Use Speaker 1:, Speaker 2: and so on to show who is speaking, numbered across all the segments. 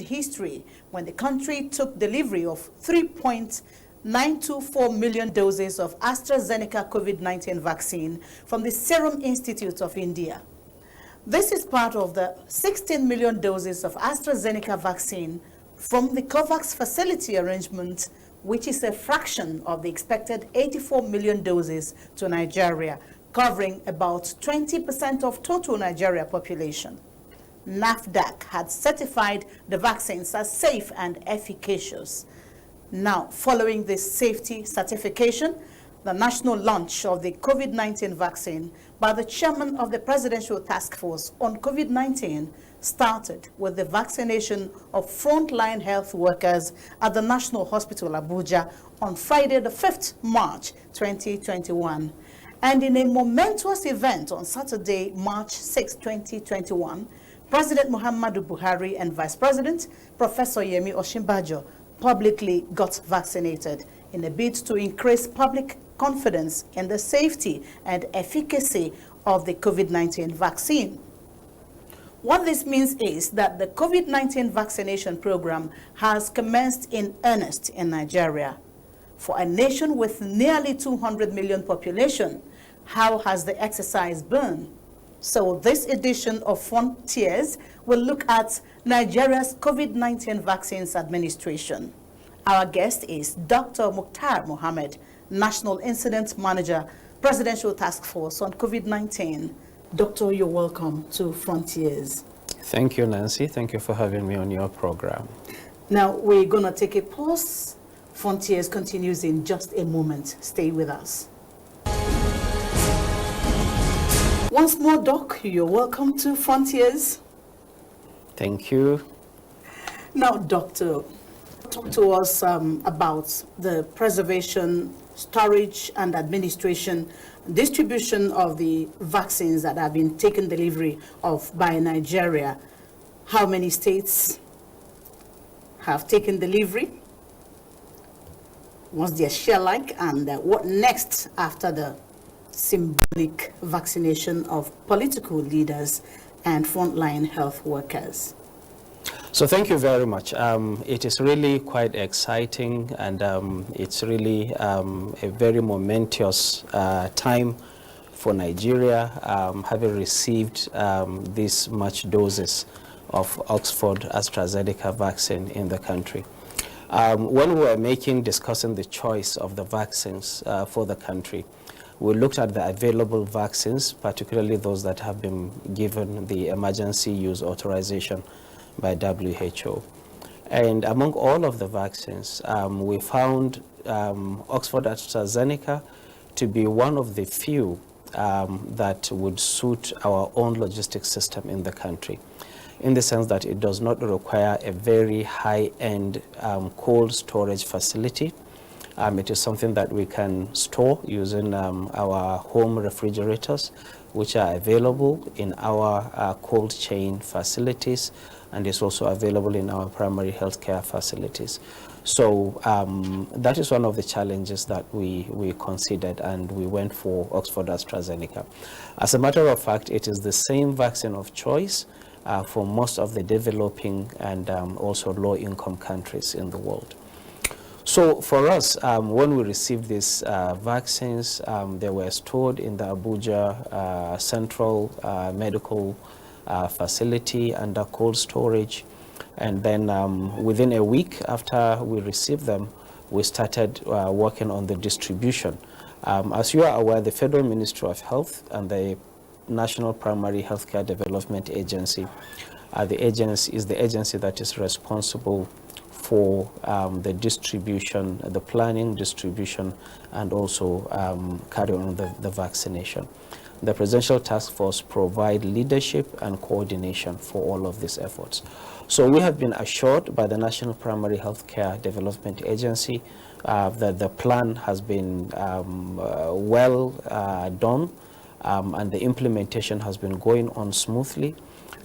Speaker 1: history when the country took delivery of 3.924 million doses of AstraZeneca COVID-19 vaccine from the Serum Institute of India. This is part of the 16 million doses of AstraZeneca vaccine from the COVAX facility arrangement, which is a fraction of the expected 84 million doses to Nigeria, covering about 20% of total Nigeria population. NAFDAC had certified the vaccines as safe and efficacious. Now, following this safety certification, the national launch of the COVID-19 vaccine by the chairman of the Presidential Task Force on COVID-19 started with the vaccination of frontline health workers at the National Hospital Abuja on Friday, the 5th March 2021. And in a momentous event on Saturday, March 6, 2021, President Muhammadu Buhari and Vice President Professor Yemi Osinbajo publicly got vaccinated in a bid to increase public confidence in the safety and efficacy of the COVID-19 vaccine. What this means is that the COVID-19 vaccination program has commenced in earnest in Nigeria. For a nation with nearly 200 million population, how has the exercise been? So this edition of Frontiers will look at Nigeria's COVID-19 vaccines administration. Our guest is Dr. Mukhtar Mohammed, National Incident Manager, Presidential Task Force on COVID-19. Doctor, you're welcome to Frontiers.
Speaker 2: Thank you, Nancy. Thank you for having me on your program.
Speaker 1: Now, we're going to take a pause. Frontiers continues in just a moment. Stay with us. Once more, Doc, you're welcome to Frontiers.
Speaker 2: Thank you.
Speaker 1: Now, Doctor, talk to us about the preservation, storage, and administration, distribution of the vaccines that have been taken delivery of by Nigeria. How many states have taken delivery? What's their share like? And what next after the symbolic vaccination of political leaders and frontline health workers?
Speaker 2: So thank you very much. It is really quite exciting, and it's really a very momentous time for Nigeria, having received this much doses of Oxford AstraZeneca vaccine in the country. When we were discussing the choice of the vaccines for the country, we looked at the available vaccines, particularly those that have been given the emergency use authorization by WHO. And among all of the vaccines, we found Oxford AstraZeneca to be one of the few that would suit our own logistics system in the country, in the sense that it does not require a very high-end cold storage facility. It is something that we can store using our home refrigerators, which are available in our cold chain facilities, and is also available in our primary healthcare facilities. So that is one of the challenges that we considered, and we went for Oxford AstraZeneca. As a matter of fact, it is the same vaccine of choice for most of the developing and also low-income countries in the world. So for us, when we received these vaccines, they were stored in the Abuja Central Medical facility under cold storage. And then within a week after we received them, we started working on the distribution. As you are aware, the Federal Ministry of Health and the National Primary Healthcare Development Agency is the agency that is responsible for the distribution, the planning, distribution, and also carrying on the vaccination. The Presidential Task Force provide leadership and coordination for all of these efforts. So we have been assured by the National Primary Healthcare Development Agency that the plan has been well done, and the implementation has been going on smoothly.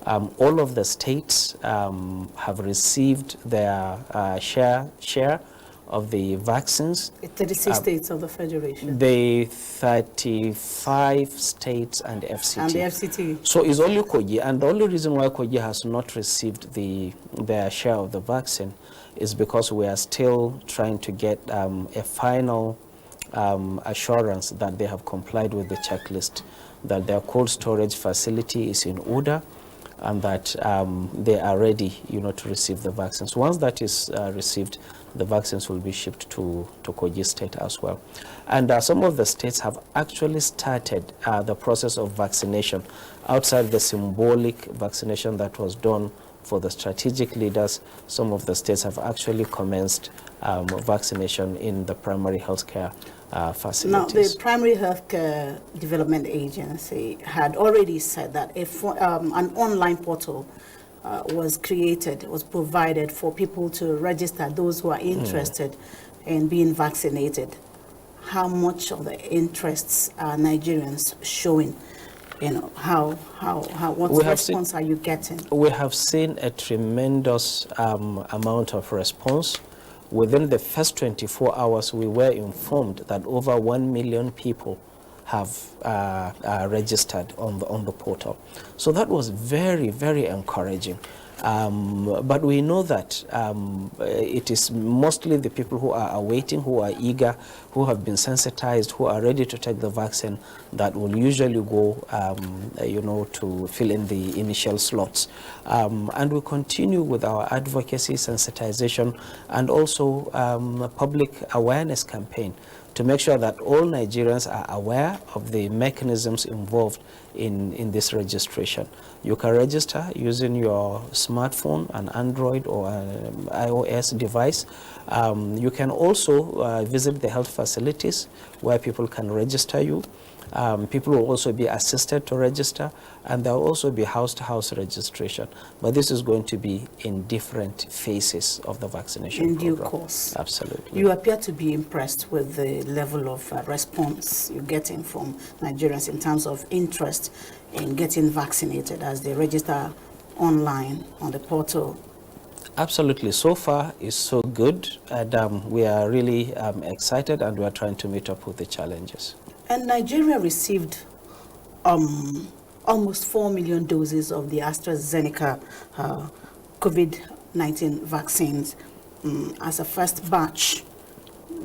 Speaker 2: All of the states have received their share of the vaccines.
Speaker 1: 36 states of the Federation.
Speaker 2: The 35 states and FCT.
Speaker 1: And the FCT.
Speaker 2: So it's only Kogi, and the only reason why Kogi has not received their share of the vaccine is because we are still trying to get a final assurance that they have complied with the checklist, that their cold storage facility is in order, and that they are ready, to receive the vaccines. Once that is received, the vaccines will be shipped to Kogi State as well. And some of the states have actually started the process of vaccination outside the symbolic vaccination that was done for the strategic leaders. Some of the states have actually commenced vaccination in the primary healthcare facilities.
Speaker 1: Now, the Primary Healthcare Development Agency had already said that an online portal was provided for people to register, those who are interested in being vaccinated. How much of the interests are Nigerians showing? What response are you getting?
Speaker 2: We have seen a tremendous amount of response. Within the first 24 hours, we were informed that over 1 million people have registered on the portal. So that was very, very encouraging. But we know that it is mostly the people who are awaiting, who are eager, who have been sensitized, who are ready to take the vaccine that will usually go, to fill in the initial slots. And we continue with our advocacy, sensitization, and also public awareness campaign to make sure that all Nigerians are aware of the mechanisms involved in this registration. You can register using your smartphone, an Android or an iOS device. You can also visit the health facilities where people can register you. People will also be assisted to register, and there will also be house-to-house registration. But this is going to be in different phases of the vaccination program.
Speaker 1: In due course.
Speaker 2: Absolutely.
Speaker 1: You appear to be impressed with the level of response you're getting from Nigerians in terms of interest in getting vaccinated as they register online on the portal.
Speaker 2: Absolutely. So far, it's so good, and we are really excited, and we are trying to meet up with the challenges.
Speaker 1: And Nigeria received almost 4 million doses of the AstraZeneca COVID-19 vaccines as a first batch.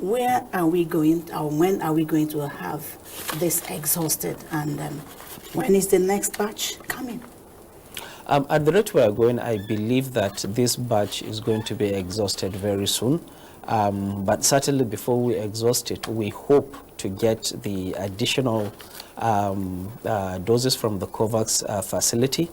Speaker 1: Where are we going, or when are we going to have this exhausted, and when is the next batch coming?
Speaker 2: At the rate we are going, I believe that this batch is going to be exhausted very soon. But certainly before we exhaust it, we hope to get the additional doses from the COVAX facility.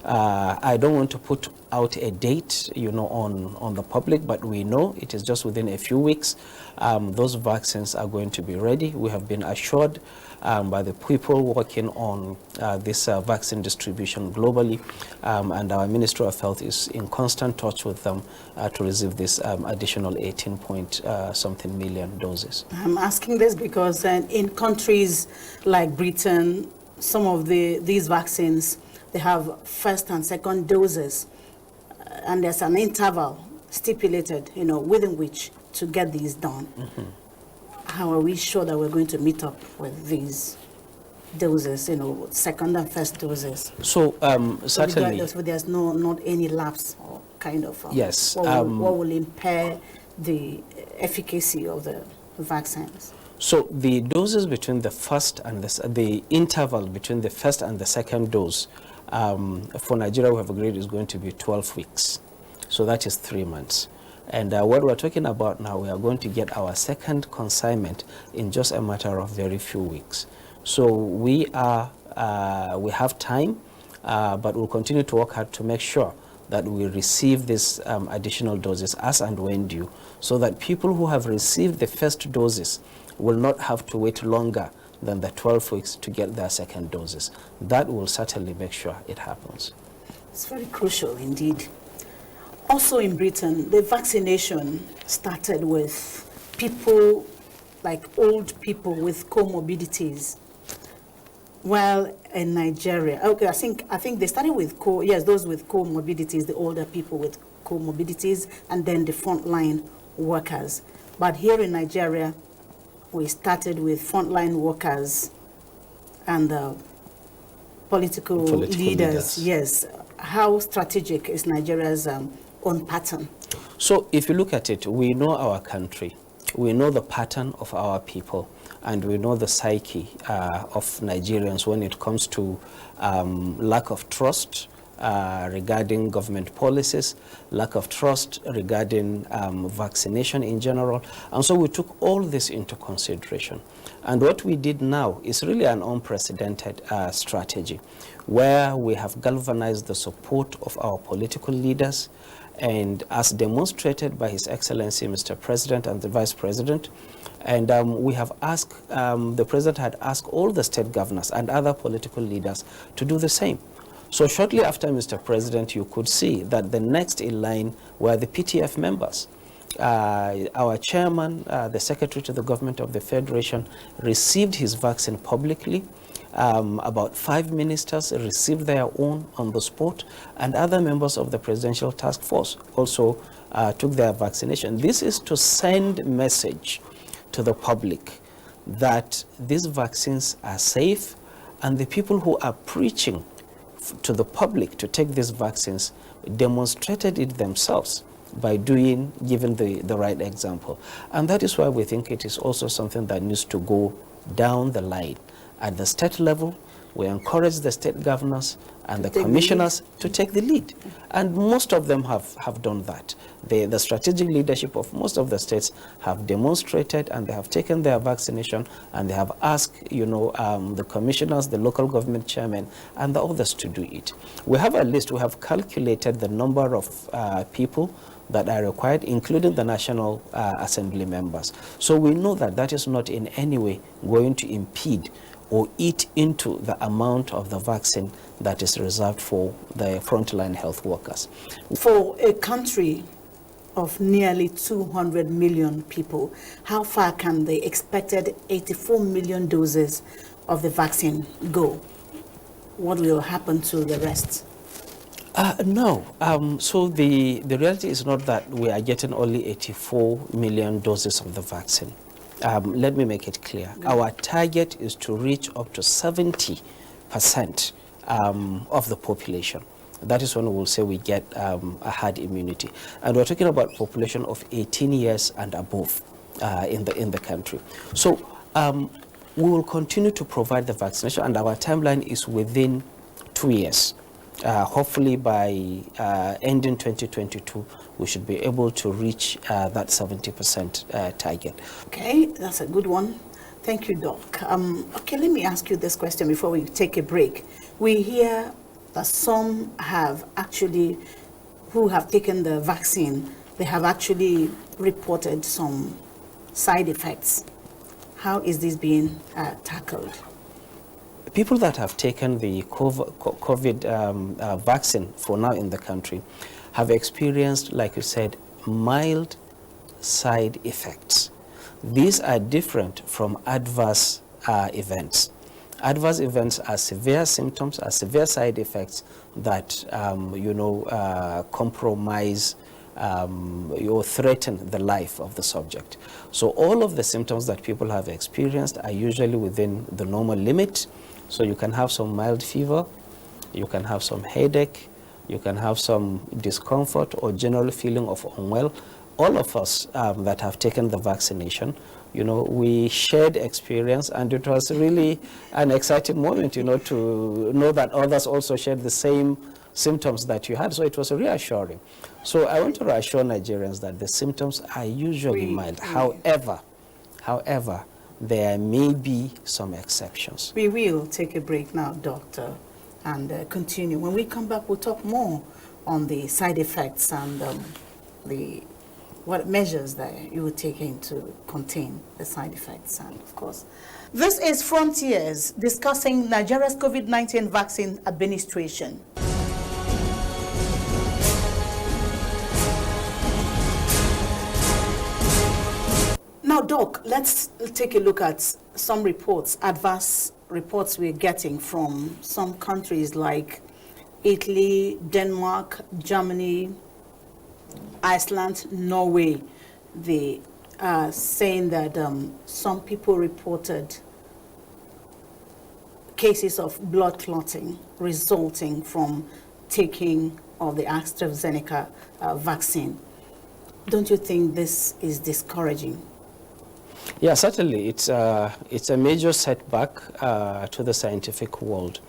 Speaker 2: I don't want to put out a date, on the public, but we know it is just within a few weeks. Those vaccines are going to be ready. We have been assured by the people working on this vaccine distribution globally, and our Ministry of Health is in constant touch with them to receive this additional 18-something million doses. I'm
Speaker 1: asking this because in countries like Britain, some of these vaccines, they have first and second doses, and there's an interval stipulated, within which to get these done. Mm-hmm. How are we sure that we're going to meet up with these doses, second and first doses?
Speaker 2: So certainly,
Speaker 1: so there's not any lapse or kind of
Speaker 2: yes.
Speaker 1: What will impair the efficacy of the vaccines?
Speaker 2: So the doses between the first and the interval between the first and the second dose for Nigeria, we have agreed is going to be 12 weeks. So that is 3 months. And what we're talking about now, we are going to get our second consignment in just a matter of very few weeks. So we have time, but we'll continue to work hard to make sure that we receive these additional doses as and when due, so that people who have received the first doses will not have to wait longer than the 12 weeks to get their second doses. That will certainly make sure it happens.
Speaker 1: It's very crucial indeed. Also in Britain, the vaccination started with people, like old people with comorbidities. While in Nigeria, okay, I think they started with those with comorbidities, the older people with comorbidities, and then the frontline workers. But here in Nigeria, we started with frontline workers and political leaders. Yes. How strategic is Nigeria's own pattern?
Speaker 2: So if you look at it, we know our country, we know the pattern of our people, and we know the psyche of Nigerians when it comes to lack of trust regarding government policies, lack of trust regarding vaccination in general. And so we took all this into consideration. And what we did now is really an unprecedented strategy, where we have galvanized the support of our political leaders, and as demonstrated by His Excellency Mr. President and the Vice President. And we have asked, the President had asked all the state governors and other political leaders to do the same. So shortly after Mr. President, you could see that the next in line were the PTF members. Our chairman, the secretary to the government of the Federation, received his vaccine publicly. About 5 ministers received their own on the spot, and other members of the presidential task force also took their vaccination. This is to send a message to the public that these vaccines are safe, and the people who are preaching to the public to take these vaccines demonstrated it themselves by giving the right example. And that is why we think it is also something that needs to go down the line. At the state level, we encourage the state governors and the commissioners to take the lead. And most of them have done that. The strategic leadership of most of the states have demonstrated, and they have taken their vaccination, and they have asked, the commissioners, the local government chairmen, and the others to do it. We have a list. We have calculated the number of people that are required, including the National Assembly members. So we know that that is not in any way going to impede or eat into the amount of the vaccine that is reserved for the frontline health workers.
Speaker 1: For a country of nearly 200 million people, how far can the expected 84 million doses of the vaccine go? What will happen to the rest?
Speaker 2: No. So the reality is not that we are getting only 84 million doses of the vaccine. Let me make it clear. Our target is to reach up to 70% of the population. That is when we will say we get a herd immunity. And we're talking about population of 18 years and above in the country. So we will continue to provide the vaccination, and our timeline is within 2 years. Hopefully by ending 2022, we should be able to reach that 70% target.
Speaker 1: Okay, that's a good one. Thank you, Doc. Okay, let me ask you this question before we take a break. We hear that some who have taken the vaccine, they have actually reported some side effects. How is this being tackled?
Speaker 2: People that have taken the COVID vaccine for now in the country have experienced, like you said, mild side effects. These are different from adverse events. Adverse events are severe symptoms, are severe side effects that, compromise or threaten the life of the subject. So all of the symptoms that people have experienced are usually within the normal limit. So you can have some mild fever, you can have some headache, you can have some discomfort or general feeling of unwell. All of us that have taken the vaccination, we shared experience, and it was really an exciting moment, to know that others also shared the same symptoms that you had. So it was reassuring. So I want to reassure Nigerians that the symptoms are usually mild. However, there may be some exceptions. We
Speaker 1: will take a break now, Doctor, and continue. When we come back, we'll talk more on the side effects and what measures that you would take in to contain the side effects, and of course. This is Frontiers, discussing Nigeria's COVID-19 vaccine administration. Now, Doc, let's take a look at some reports, adverse reports we're getting from some countries like Italy, Denmark, Germany, Iceland, Norway. The saying that some people reported cases of blood clotting resulting from taking of the AstraZeneca vaccine. Don't you think this is discouraging?
Speaker 2: Yeah, certainly. It's a major setback to the scientific world.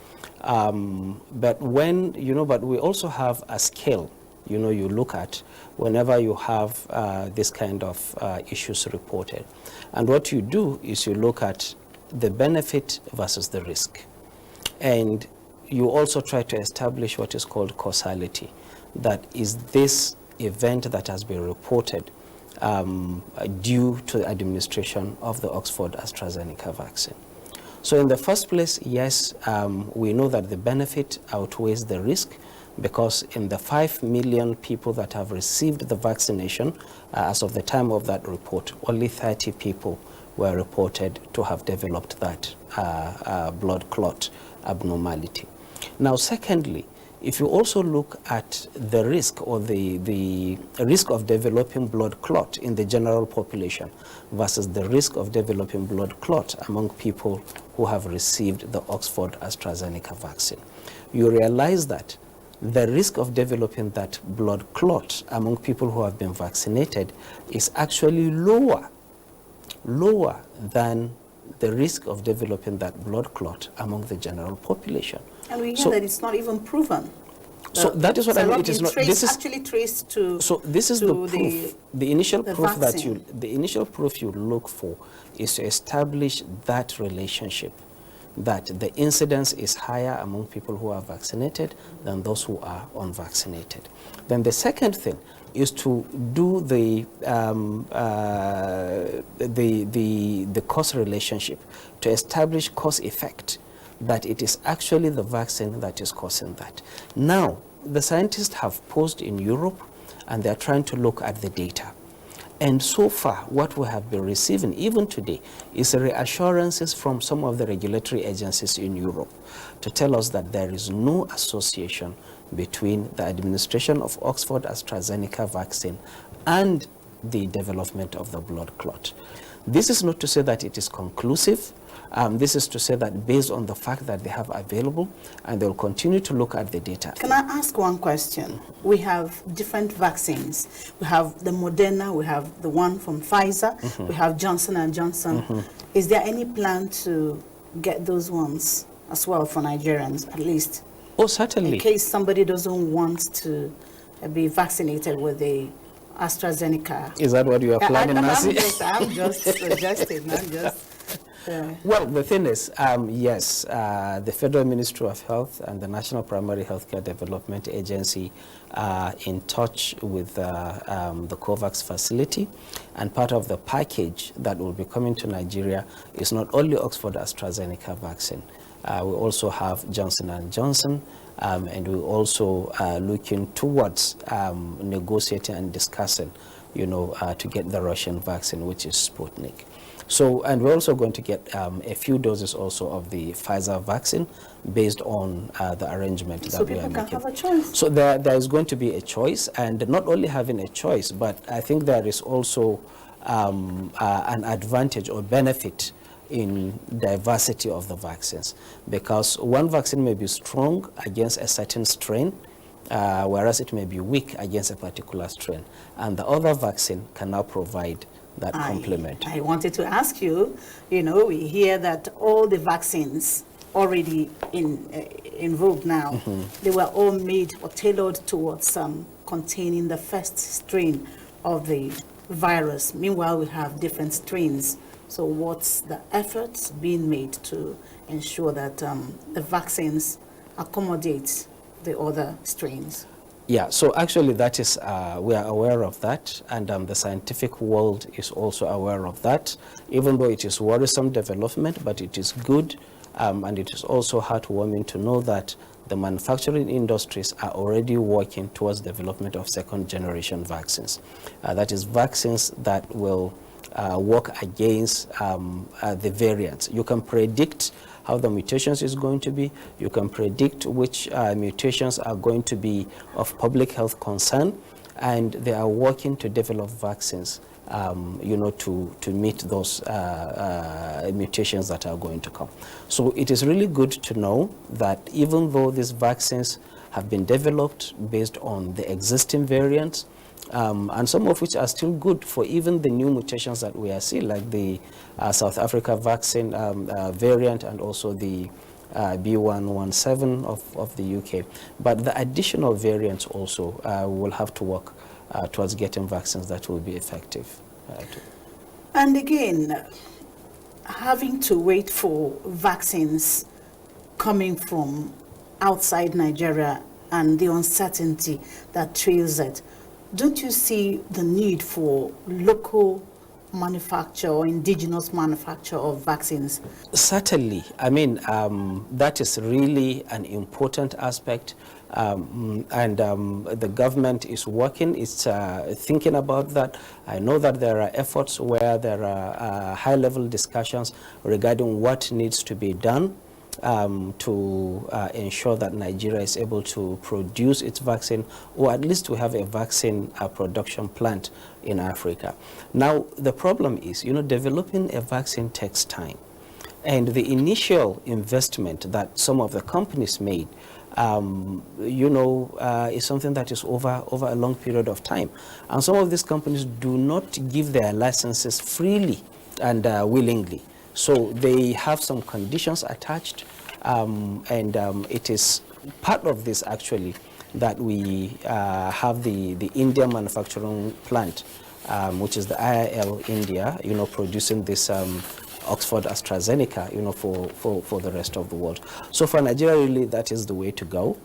Speaker 2: But we also have a scale, you look at whenever you have this kind of issues reported. And what you do is you look at the benefit versus the risk. And you also try to establish what is called causality. That is this event that has been reported due to the administration of the Oxford AstraZeneca vaccine. So in the first place, yes, we know that the benefit outweighs the risk, because in the 5 million people that have received the vaccination, as of the time of that report, only 30 people were reported to have developed that blood clot abnormality. Now, secondly, if you also look at the risk or the risk of developing blood clot in the general population versus the risk of developing blood clot among people who have received the Oxford AstraZeneca vaccine, you realize that the risk of developing that blood clot among people who have been vaccinated is actually lower than the risk of developing that blood clot among the general population.
Speaker 1: And we hear that it's not even proven.
Speaker 2: So that is what I mean. It is not. This is
Speaker 1: actually traced to.
Speaker 2: So this is the proof. The initial proof
Speaker 1: vaccine.
Speaker 2: the initial proof you look for is to establish that relationship, that the incidence is higher among people who are vaccinated than those who are unvaccinated. Then the second thing is to do the cause relationship, to establish cause effect, that it is actually the vaccine that is causing that. Now, the scientists have posed in Europe, and they're trying to look at the data. And so far, what we have been receiving, even today, is reassurances from some of the regulatory agencies in Europe to tell us that there is no association between the administration of Oxford AstraZeneca vaccine and the development of the blood clot. This is not to say that it is conclusive. This is to say that based on the fact that they have available, and they'll continue to look at the data.
Speaker 1: Can I ask one question? We have different vaccines. We have the Moderna, we have the one from Pfizer, we have Johnson & Johnson. Is there any plan to get those ones as well for Nigerians, at least?
Speaker 2: Oh, certainly.
Speaker 1: In case somebody doesn't want to be vaccinated with the AstraZeneca.
Speaker 2: Is that what you are planning, Nancy?
Speaker 1: I'm just suggesting,
Speaker 2: Well, the thing is, yes, the Federal Ministry of Health and the National Primary Healthcare Development Agency are in touch with the COVAX facility, and part of the package that will be coming to Nigeria is not only Oxford AstraZeneca vaccine. We also have Johnson & Johnson, and we also are looking towards negotiating and discussing, to get the Russian vaccine, which is Sputnik. So, and we're also going to get a few doses also of the Pfizer vaccine based on the arrangement that we are making. So people can have a choice. So there is going to be a choice, and not only having a choice, but I think there is also an advantage or benefit in diversity of the vaccines, because one vaccine may be strong against a certain strain, whereas it may be weak against a particular strain, and the other vaccine can now provide that complement.
Speaker 1: I wanted to ask you, we hear that all the vaccines already in vogue now, they were all made or tailored towards containing the first strain of the virus. Meanwhile, we have different strains. So what's the efforts being made to ensure that the vaccines accommodate the other strains?
Speaker 2: Yeah, so actually that is, we are aware of that, and the scientific world is also aware of that, even though it is worrisome development, but it is good, and it is also heartwarming to know that the manufacturing industries are already working towards development of second-generation vaccines. That is vaccines that will work against the variants. You can predict how the mutations is going to be. You can predict which mutations are going to be of public health concern, and they are working to develop vaccines to meet those mutations that are going to come. So it is really good to know that even though these vaccines have been developed based on the existing variants, and some of which are still good for even the new mutations that we are seeing, like the South Africa vaccine variant and also the B117 of the UK. But the additional variants also will have to work towards getting vaccines that will be effective.
Speaker 1: And again, having to wait for vaccines coming from outside Nigeria and the uncertainty that trails it, don't you see the need for local manufacture or indigenous manufacture of vaccines?
Speaker 2: Certainly. I mean, that is really an important aspect, and the government is working, it's thinking about that. I know that there are efforts where there are high-level discussions regarding what needs to be done to ensure that Nigeria is able to produce its vaccine, or at least to have a vaccine production plant in Africa. Now, the problem is, developing a vaccine takes time. And the initial investment that some of the companies made, is something that is over a long period of time. And some of these companies do not give their licenses freely and willingly. So they have some conditions attached, and it is part of this actually that we have the India manufacturing plant, which is the IIL India, producing this Oxford AstraZeneca, for the rest of the world. So for Nigeria, really, that is the way to go.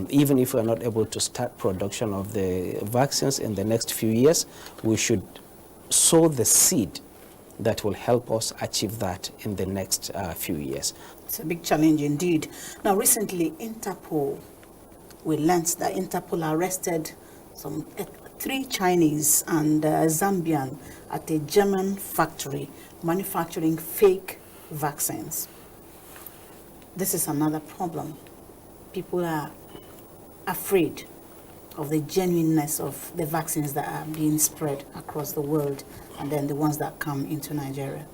Speaker 2: Even if we're not able to start production of the vaccines in the next few years, we should sow the seed that will help us achieve that in the next few years.
Speaker 1: It's a big challenge indeed. Now, recently, we learned that Interpol arrested some 3 Chinese and Zambian at a German factory manufacturing fake vaccines. This is another problem. People are afraid of the genuineness of the vaccines that are being spread across the world, and then the ones that come into Nigeria.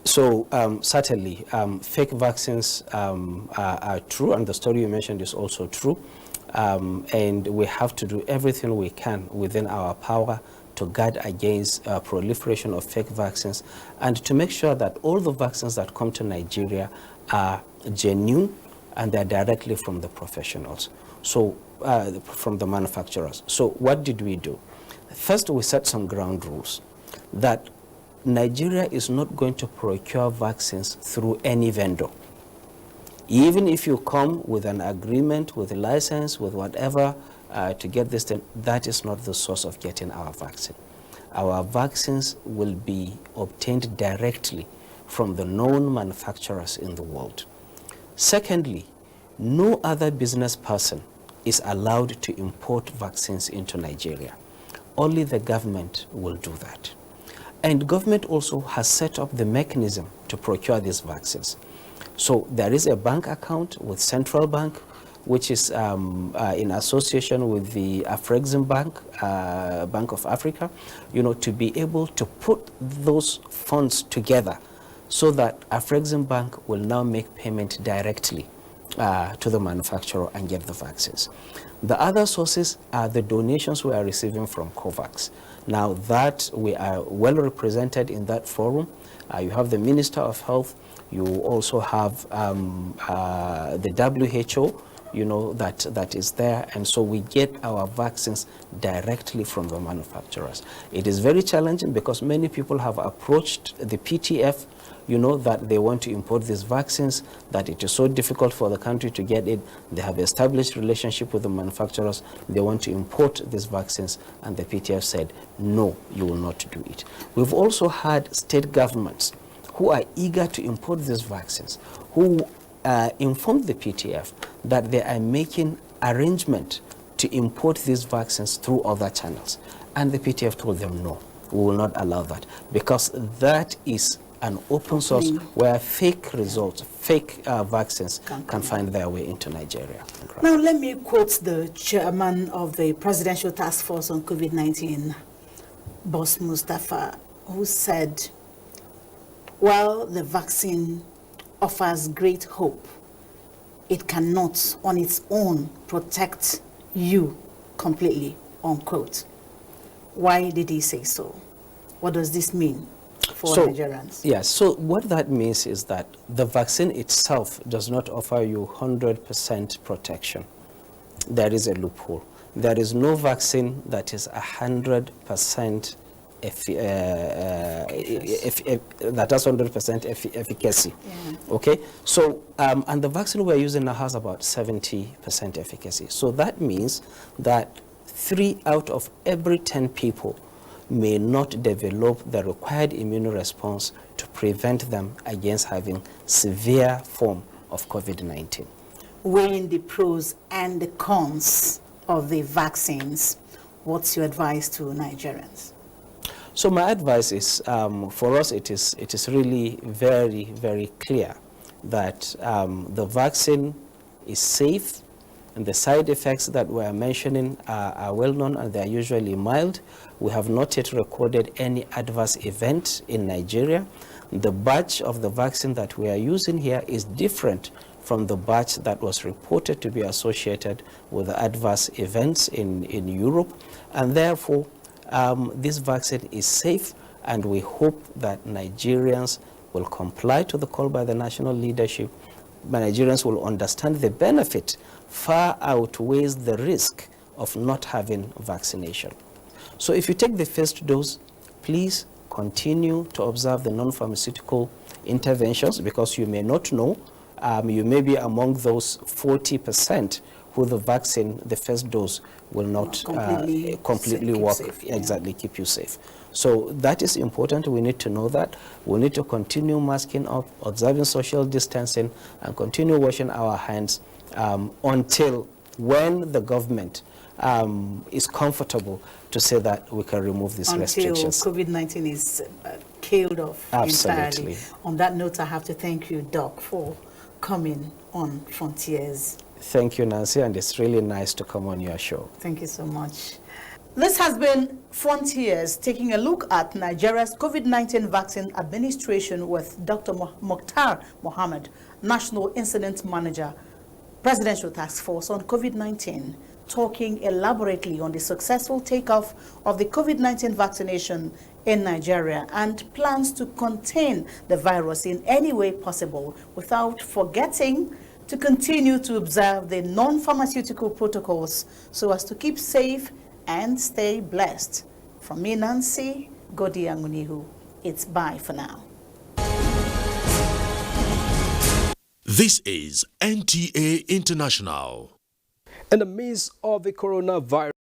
Speaker 2: So certainly, fake vaccines are true, and the story you mentioned is also true. And we have to do everything we can within our power to guard against proliferation of fake vaccines, and to make sure that all the vaccines that come to Nigeria are genuine and they're directly from the professionals, so from the manufacturers. So what did we do? First, we set some ground rules that Nigeria is not going to procure vaccines through any vendor. Even if you come with an agreement, with a license, with whatever, to get this thing, that is not the source of getting our vaccine. Our vaccines will be obtained directly from the known manufacturers in the world. Secondly, no other business person is allowed to import vaccines into Nigeria. Only the government will do that. And government also has set up the mechanism to procure these vaccines. So there is a bank account with Central Bank, which is in association with the Afrexim Bank, Bank of Africa, to be able to put those funds together so that Afrexim Bank will now make payment directly to the manufacturer and get the vaccines. The other sources are the donations we are receiving from COVAX. Now that we are well represented in that forum, you have the Minister of Health, you also have the WHO, that is there, and so we get our vaccines directly from the manufacturers. It is very challenging because many people have approached the PTF, that they want to import these vaccines, that it is so difficult for the country to get it. They have established relationship with the manufacturers. They want to import these vaccines, and the PTF said, no, you will not do it. We've also had state governments who are eager to import these vaccines, who informed the PTF that they are making arrangement to import these vaccines through other channels. And the PTF told them, no, we will not allow that, because that is an open source where fake results, fake vaccines can find their way into Nigeria.
Speaker 1: Now, let me quote the chairman of the Presidential Task Force on COVID-19. Boss Mustafa, who said, while the vaccine offers great hope, it cannot on its own protect you completely, unquote. Why did he say so? What does this mean for Nigerians?
Speaker 2: Yes, so what that means is that the vaccine itself does not offer you 100% protection. There is a loophole. There is no vaccine that is 100% that has 100% efficacy. Yeah. Okay, so and the vaccine we're using now has about 70% efficacy. So that means that 3 out of every 10 people may not develop the required immune response to prevent them against having severe form of COVID-19.
Speaker 1: Weighing the pros and the cons of the vaccines, what's your advice to Nigerians?
Speaker 2: So my advice is, for us, it is really very, very clear that the vaccine is safe, and the side effects that we are mentioning are well known, and they are usually mild. We have not yet recorded any adverse event in Nigeria. The batch of the vaccine that we are using here is different from the batch that was reported to be associated with adverse events in Europe, and therefore this vaccine is safe, and we hope that Nigerians will comply to the call by the national leadership. Nigerians will understand the benefit far outweighs the risk of not having vaccination. So if you take the first dose, please continue to observe the non-pharmaceutical interventions, because you may not know, you may be among those 40% who the vaccine, the first dose, will not completely work, safe, yeah. Exactly, keep you safe. So that is important. We need to know that. We need to continue masking up, observing social distancing, and continue washing our hands until when the government is comfortable to say that we can remove these restrictions.
Speaker 1: Until COVID-19 is killed off.
Speaker 2: Absolutely.
Speaker 1: Entirely. On that note, I have to thank you, Doc, for coming on Frontiers.
Speaker 2: Thank you, Nancy, and it's really nice to come on your show.
Speaker 1: Thank you so much. This has been Frontiers, taking a look at Nigeria's COVID-19 vaccine administration with Dr. Mokhtar Mohammed, National Incident Manager, Presidential Task Force on COVID-19, talking elaborately on the successful takeoff of the COVID-19 vaccination in Nigeria and plans to contain the virus in any way possible without forgetting to continue to observe the non-pharmaceutical protocols so as to keep safe and stay blessed. From me, Nancy, Goddy and Anunihu, it's bye for now.
Speaker 3: This is NTA International.
Speaker 4: In the midst of the coronavirus